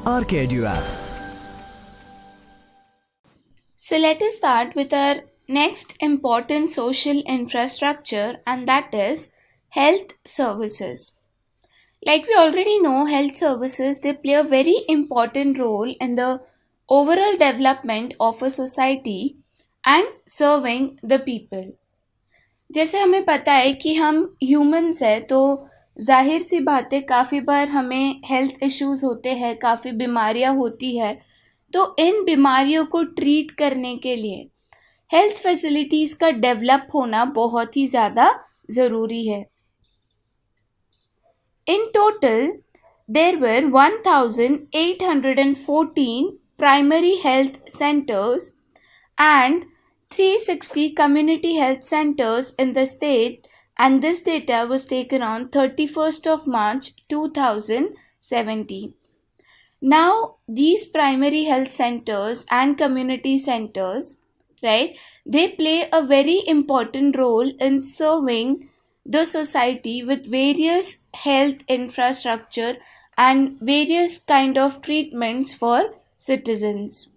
RKEDU app. So let us start with our next important social infrastructure, and that is health services. Like we already know, health services they play a very important role in the overall development of a society and serving the people. जैसे हमें पता है कि हम humans हैं, तो जाहिर सी बात है काफ़ी बार हमें हेल्थ इश्यूज होते हैं, काफ़ी बीमारियां होती है। तो इन बीमारियों को ट्रीट करने के लिए हेल्थ फैसिलिटीज़ का डेवलप होना बहुत ही ज़्यादा ज़रूरी है। In total there were 1814 primary health centres and 360 community health centers in the state, and this data was taken on 31st of March 2017. Now these primary health centers and community centers, right, they play a very important role in serving the society with various health infrastructure and various kind of treatments for citizens.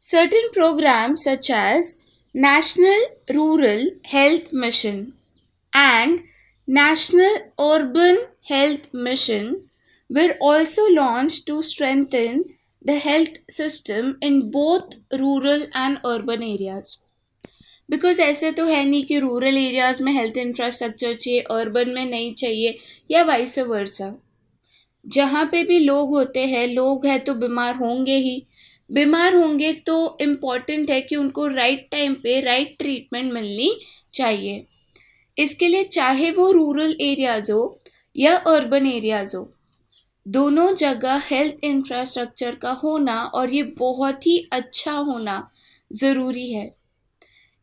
Certain programs such as National Rural Health Mission and National Urban Health Mission were also launched to strengthen the health system in both rural and urban areas. Because ऐसे तो है नहीं कि rural areas में health infrastructure चाहिए, urban में नहीं चाहिए, या वाइस वर्सा। जहाँ पे भी लोग होते हैं, लोग हैं तो बीमार होंगे ही। बीमार होंगे तो इम्पॉर्टेंट है कि उनको राइट टाइम पे राइट ट्रीटमेंट मिलनी चाहिए। इसके लिए चाहे वो रूरल एरियाज हो या अर्बन एरियाज हो, दोनों जगह हेल्थ इंफ्रास्ट्रक्चर का होना और ये बहुत ही अच्छा होना ज़रूरी है।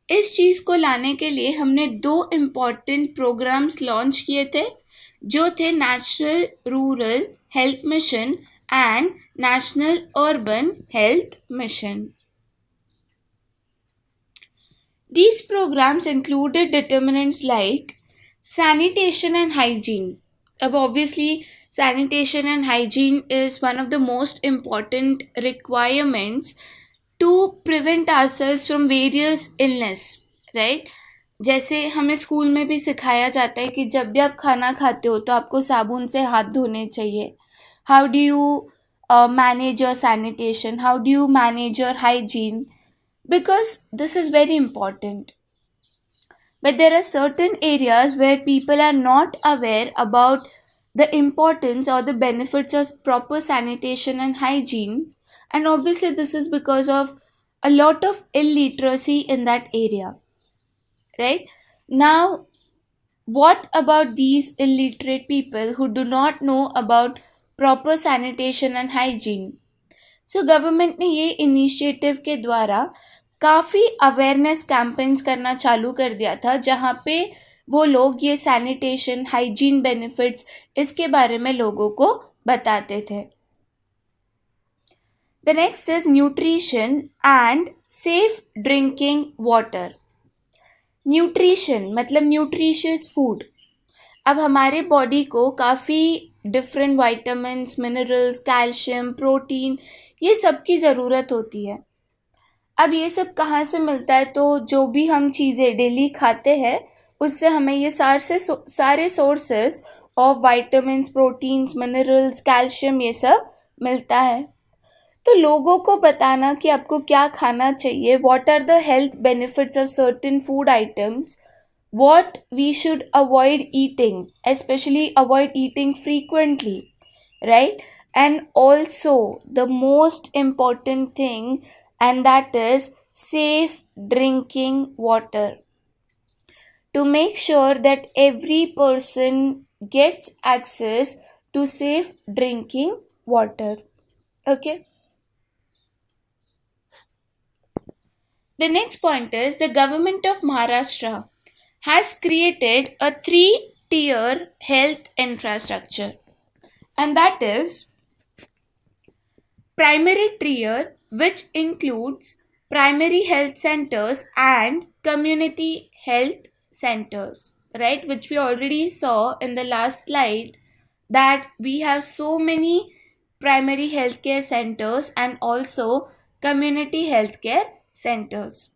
इस चीज़ को लाने के लिए हमने 2 इम्पॉर्टेंट प्रोग्राम्स लॉन्च किए थे, जो थे national rural health mission and National Urban Health Mission. These programs included determinants like sanitation and hygiene. अब obviously sanitation and hygiene is one of the most important requirements to prevent ourselves from various illness, right? जैसे हमें school में भी सिखाया जाता है कि जब भी आप खाना खाते हो तो आपको साबुन से हाथ धोने चाहिए। How do you manage your sanitation? How do you manage your hygiene? Because this is very important. But there are certain areas where people are not aware about the importance or the benefits of proper sanitation and hygiene. And obviously, this is because of a lot of illiteracy in that area. Right? Now, what about these illiterate people who do not know about proper sanitation and hygiene? So government ने ये initiative के द्वारा काफ़ी awareness campaigns करना चालू कर दिया था, जहाँ पे वो लोग ये सैनिटेशन हाइजीन बेनिफिट्स इसके बारे में लोगों को बताते थे। The next is nutrition and safe drinking water. Nutrition मतलब न्यूट्रिशियस फूड। अब हमारे बॉडी को काफ़ी different vitamins, minerals, calcium, protein, ये सब की ज़रूरत होती है। अब ये सब कहाँ से मिलता है? तो जो भी हम चीज़ें डेली खाते हैं उससे हमें ये सारे sources of vitamins, proteins, minerals, calcium ये सब मिलता है। तो लोगों को बताना कि आपको क्या खाना चाहिए, what are the health benefits of certain food items, what we should avoid eating, especially avoid eating frequently, right? And also the most important thing, and that is safe drinking water, to make sure that every person gets access to safe drinking water. Okay, the next point is the government of Maharashtra has created a 3-tier health infrastructure, and that is primary tier, which includes primary health centers and community health centers, right, which we already saw in the last slide. that we have so many primary healthcare centers and also community healthcare centers.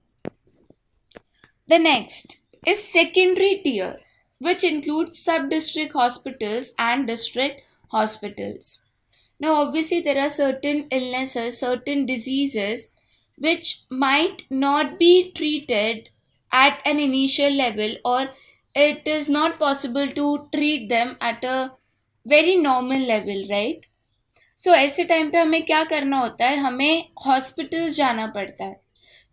The next is secondary tier, which includes sub-district hospitals and district hospitals. Now, obviously, there are certain illnesses, certain diseases which might not be treated at an initial level, or it is not possible to treat them at a very normal level, right? सो ऐसे time पे हमें क्या करना होता है, हमें hospitals जाना पड़ता है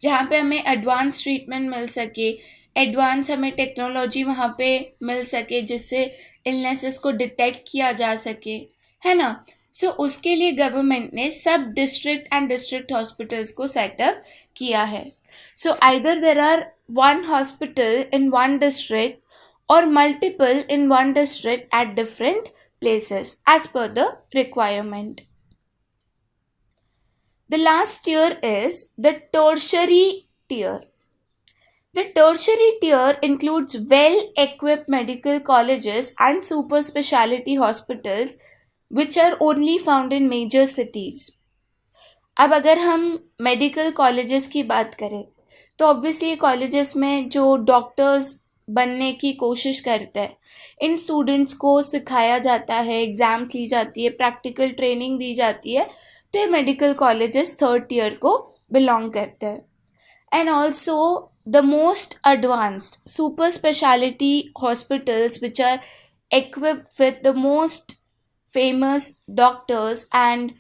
जहाँ पे हमें एडवांस ट्रीटमेंट मिल सके, एडवांस हमें टेक्नोलॉजी वहाँ पे मिल सके जिससे इलनेसेस को डिटेक्ट किया जा सके, है ना. सो उसके लिए गवर्नमेंट ने सब डिस्ट्रिक्ट एंड डिस्ट्रिक्ट हॉस्पिटल्स को सेटअप किया है. So either there are one hospital in one district or multiple in one district at different places as per the requirement. The last tier is the tertiary tier. The tertiary tier includes well equipped medical colleges and super specialty hospitals which are only found in major cities. अब अगर हम medical colleges की बात करें तो obviously colleges में जो doctors बनने की कोशिश करते हैं, इन स्टूडेंट्स को सिखाया जाता है, एग्ज़ाम्स ली जाती है, प्रैक्टिकल ट्रेनिंग दी जाती है, तो ये मेडिकल कॉलेजेस थर्ड ईयर को बिलोंग करते हैं. And also the most advanced super speciality hospitals which are equipped with the most famous doctors and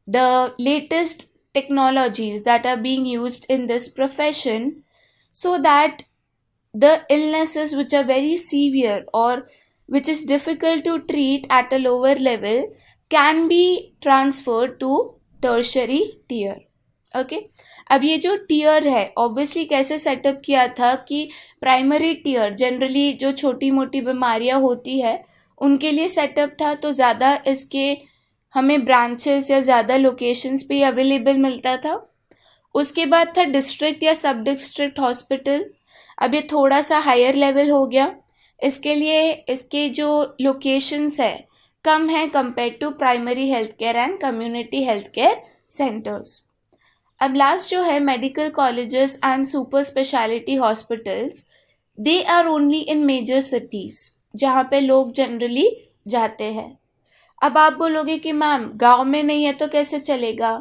the latest technologies that are being used in this profession, so that the illnesses which are very severe or which is difficult to treat at a lower level can be transferred to tertiary tier. Okay अब ये जो tier है obviously कैसे setup किया था कि primary tier generally जो छोटी मोटी बीमारियां होती है उनके लिए सेटअप था, तो ज़्यादा इसके हमें ब्रांचेस या ज़्यादा लोकेशंस पे अवेलेबल मिलता था. उसके बाद था डिस्ट्रिक्ट या सब डिस्ट्रिक्ट हॉस्पिटल. अब ये थोड़ा सा हायर लेवल हो गया, इसके लिए इसके जो लोकेशंस है कम है compare to primary health care and community health care centres. अब लास्ट जो है medical colleges and super speciality hospitals, they are only in major cities जहाँ पे लोग जनरली जाते हैं. अब आप बोलोगे कि मैम गांव में नहीं है तो कैसे चलेगा.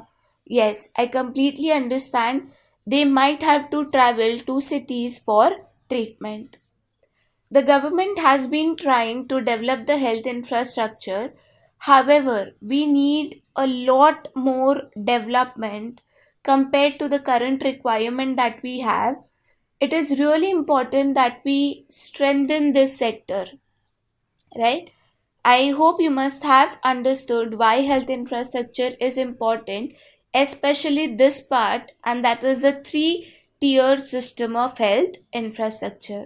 Yes, I completely understand, they might have to travel to cities for treatment. The government has been trying to develop the health infrastructure. However, we need a lot more development compared to the current requirement that we have. It is really important that we strengthen this sector, right? I hope you must have understood why health infrastructure is important, especially this part, and that is the three tier system of health infrastructure.